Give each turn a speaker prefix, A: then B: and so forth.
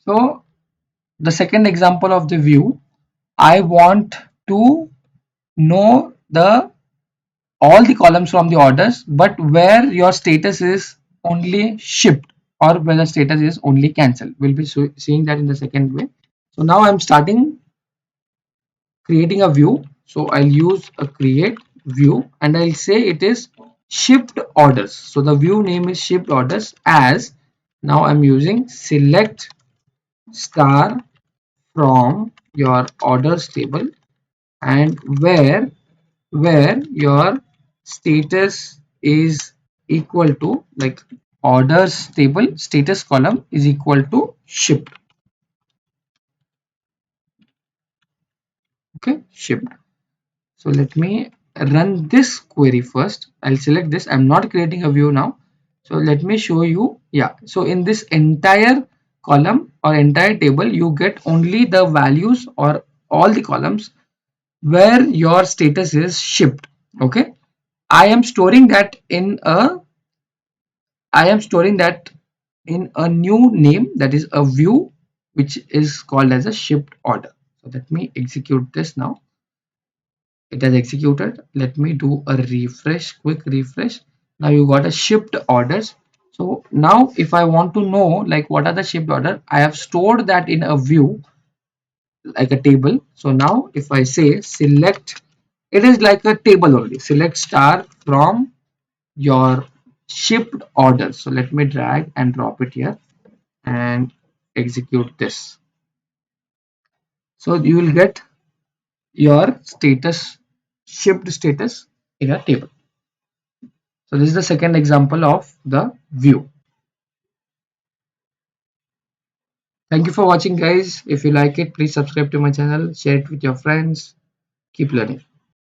A: So the second example of the view, I want to know the all the columns from the orders, but where your status is only shipped or where the status is only cancelled. We'll be seeing that in the second way. So now I'm starting creating a view. So I'll use a create view and I'll say it is shipped orders. So the view name is shipped orders. As now I'm using select star from your orders table, and where your status is equal to, like, orders table status column is equal to shipped. Okay, shipped. So let me run this query first. I'll select this. I'm not creating a view now. So let me show you. Yeah. So in this entire column or entire table, you get only the values or all the columns where your status is shipped. Okay. I am storing that in a new name, that is a view, which is called as a shipped order. So let me execute this now. It has executed. Let me do a refresh, quick refresh. Now you got a shipped orders. So now if I want to know like what are the shipped order, I have stored that in a view like a table. So now if I say select, it is like a table only. Select star from your shipped orders. So let me drag and drop it here and execute this. So you will get your status, shipped status, in a table. So this is the second example of the view. Thank you for watching, guys. If you like it, please subscribe to my channel, share it with your friends. Keep learning.